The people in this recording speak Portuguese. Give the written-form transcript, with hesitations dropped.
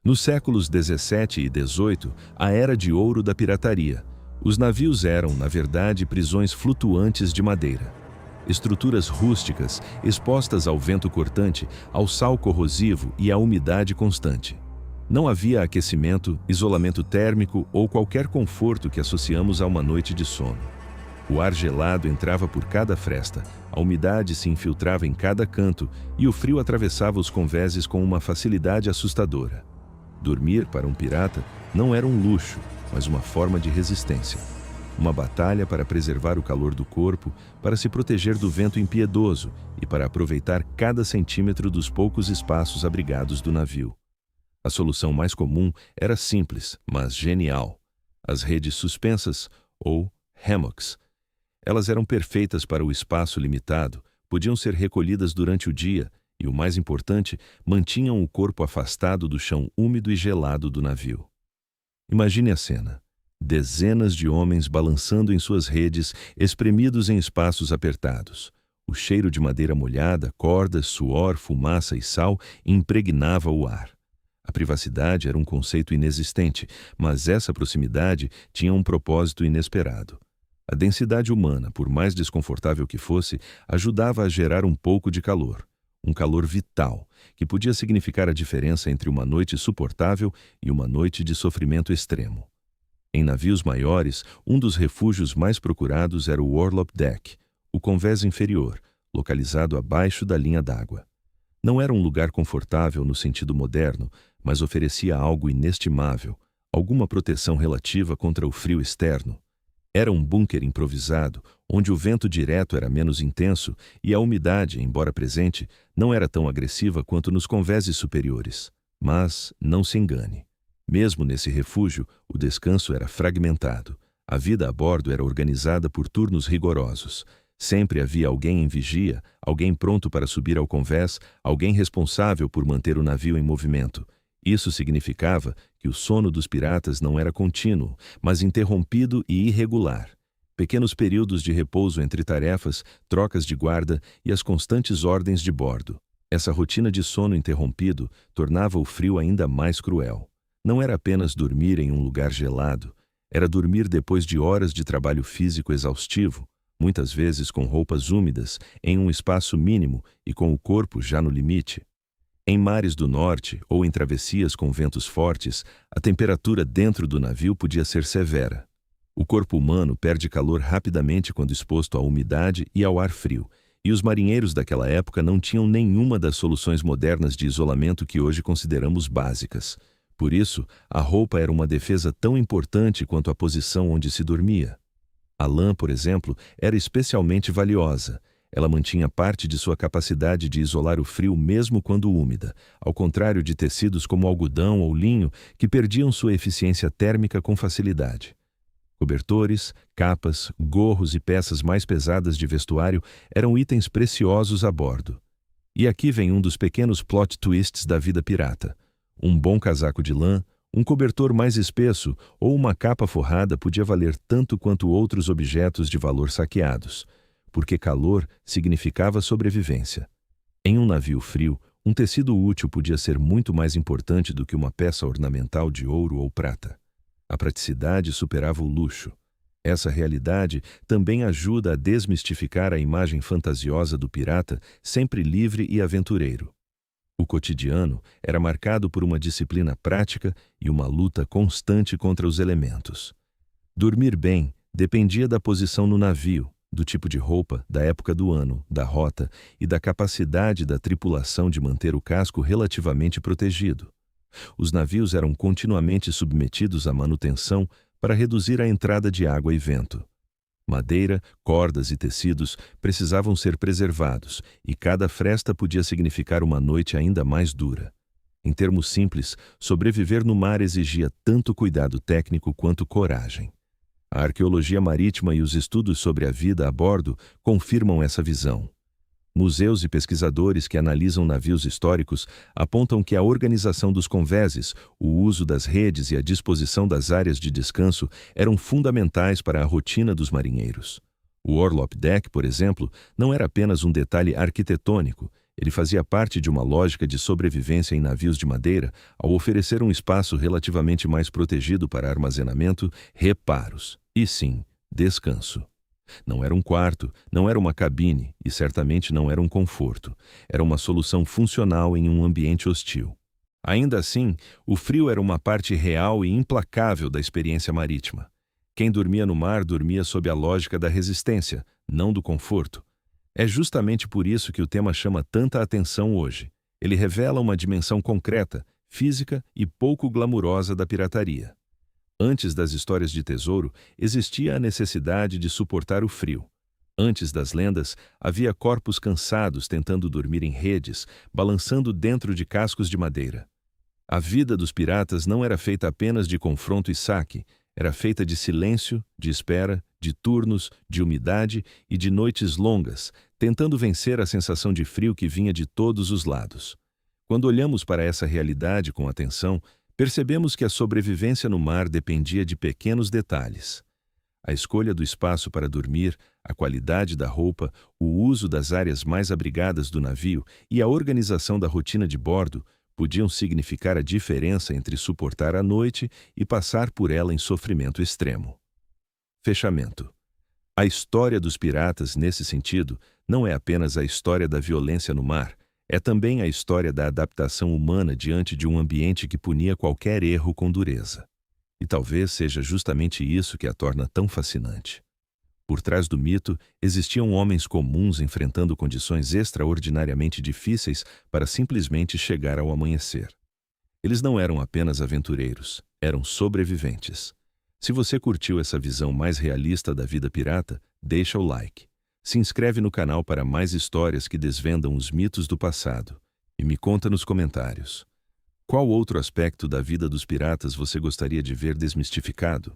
Nos séculos 17 e 18, a era de ouro da pirataria. Os navios eram, na verdade, prisões flutuantes de madeira. Estruturas rústicas, expostas ao vento cortante, ao sal corrosivo e à umidade constante. Não havia aquecimento, isolamento térmico ou qualquer conforto que associamos a uma noite de sono. O ar gelado entrava por cada fresta, a umidade se infiltrava em cada canto e o frio atravessava os convéses com uma facilidade assustadora. Dormir, para um pirata, não era um luxo, mas uma forma de resistência. Uma batalha para preservar o calor do corpo, para se proteger do vento impiedoso e para aproveitar cada centímetro dos poucos espaços abrigados do navio. A solução mais comum era simples, mas genial. As redes suspensas, ou hammocks. Elas eram perfeitas para o espaço limitado, podiam ser recolhidas durante o dia e, o mais importante, mantinham o corpo afastado do chão úmido e gelado do navio. Imagine a cena. Dezenas de homens balançando em suas redes, espremidos em espaços apertados. O cheiro de madeira molhada, cordas, suor, fumaça e sal impregnava o ar. A privacidade era um conceito inexistente, mas essa proximidade tinha um propósito inesperado. A densidade humana, por mais desconfortável que fosse, ajudava a gerar um pouco de calor. Um calor vital, que podia significar a diferença entre uma noite suportável e uma noite de sofrimento extremo. Em navios maiores, um dos refúgios mais procurados era o orlop deck, o convés inferior, localizado abaixo da linha d'água. Não era um lugar confortável no sentido moderno, mas oferecia algo inestimável, alguma proteção relativa contra o frio externo. Era um bunker improvisado, onde o vento direto era menos intenso e a umidade, embora presente, não era tão agressiva quanto nos convéses superiores. Mas não se engane. Mesmo nesse refúgio, o descanso era fragmentado. A vida a bordo era organizada por turnos rigorosos. Sempre havia alguém em vigia, alguém pronto para subir ao convés, alguém responsável por manter o navio em movimento. Isso significava que o sono dos piratas não era contínuo, mas interrompido e irregular. Pequenos períodos de repouso entre tarefas, trocas de guarda e as constantes ordens de bordo. Essa rotina de sono interrompido tornava o frio ainda mais cruel. Não era apenas dormir em um lugar gelado, era dormir depois de horas de trabalho físico exaustivo, muitas vezes com roupas úmidas, em um espaço mínimo e com o corpo já no limite. Em mares do norte ou em travessias com ventos fortes, a temperatura dentro do navio podia ser severa. O corpo humano perde calor rapidamente quando exposto à umidade e ao ar frio, e os marinheiros daquela época não tinham nenhuma das soluções modernas de isolamento que hoje consideramos básicas. Por isso, a roupa era uma defesa tão importante quanto a posição onde se dormia. A lã, por exemplo, era especialmente valiosa. Ela mantinha parte de sua capacidade de isolar o frio mesmo quando úmida, ao contrário de tecidos como algodão ou linho, que perdiam sua eficiência térmica com facilidade. Cobertores, capas, gorros e peças mais pesadas de vestuário eram itens preciosos a bordo. E aqui vem um dos pequenos plot twists da vida pirata. Um bom casaco de lã, um cobertor mais espesso ou uma capa forrada podia valer tanto quanto outros objetos de valor saqueados, porque calor significava sobrevivência. Em um navio frio, um tecido útil podia ser muito mais importante do que uma peça ornamental de ouro ou prata. A praticidade superava o luxo. Essa realidade também ajuda a desmistificar a imagem fantasiosa do pirata sempre livre e aventureiro. O cotidiano era marcado por uma disciplina prática e uma luta constante contra os elementos. Dormir bem dependia da posição no navio, do tipo de roupa, da época do ano, da rota e da capacidade da tripulação de manter o casco relativamente protegido. Os navios eram continuamente submetidos à manutenção para reduzir a entrada de água e vento. Madeira, cordas e tecidos precisavam ser preservados, e cada fresta podia significar uma noite ainda mais dura. Em termos simples, sobreviver no mar exigia tanto cuidado técnico quanto coragem. A arqueologia marítima e os estudos sobre a vida a bordo confirmam essa visão. Museus e pesquisadores que analisam navios históricos apontam que a organização dos convéses, o uso das redes e a disposição das áreas de descanso eram fundamentais para a rotina dos marinheiros. O orlop deck, por exemplo, não era apenas um detalhe arquitetônico, Ele fazia parte de uma lógica de sobrevivência em navios de madeira ao oferecer um espaço relativamente mais protegido para armazenamento, reparos e, sim, descanso. Não era um quarto, não era uma cabine e certamente não era um conforto. Era uma solução funcional em um ambiente hostil. Ainda assim, o frio era uma parte real e implacável da experiência marítima. Quem dormia no mar dormia sob a lógica da resistência, não do conforto. É justamente por isso que o tema chama tanta atenção hoje. Ele revela uma dimensão concreta, física e pouco glamurosa da pirataria. Antes das histórias de tesouro, existia a necessidade de suportar o frio. Antes das lendas, havia corpos cansados tentando dormir em redes, balançando dentro de cascos de madeira. A vida dos piratas não era feita apenas de confronto e saque, era feita de silêncio, de espera, de turnos, de umidade e de noites longas, tentando vencer a sensação de frio que vinha de todos os lados. Quando olhamos para essa realidade com atenção, percebemos que a sobrevivência no mar dependia de pequenos detalhes. A escolha do espaço para dormir, a qualidade da roupa, o uso das áreas mais abrigadas do navio e a organização da rotina de bordo podiam significar a diferença entre suportar a noite e passar por ela em sofrimento extremo. Fechamento. A história dos piratas, nesse sentido, não é apenas a história da violência no mar, é também a história da adaptação humana diante de um ambiente que punia qualquer erro com dureza. E talvez seja justamente isso que a torna tão fascinante. Por trás do mito, existiam homens comuns enfrentando condições extraordinariamente difíceis para simplesmente chegar ao amanhecer. Eles não eram apenas aventureiros, eram sobreviventes. Se você curtiu essa visão mais realista da vida pirata, deixa o like. Se inscreve no canal para mais histórias que desvendam os mitos do passado. E me conta nos comentários. Qual outro aspecto da vida dos piratas você gostaria de ver desmistificado?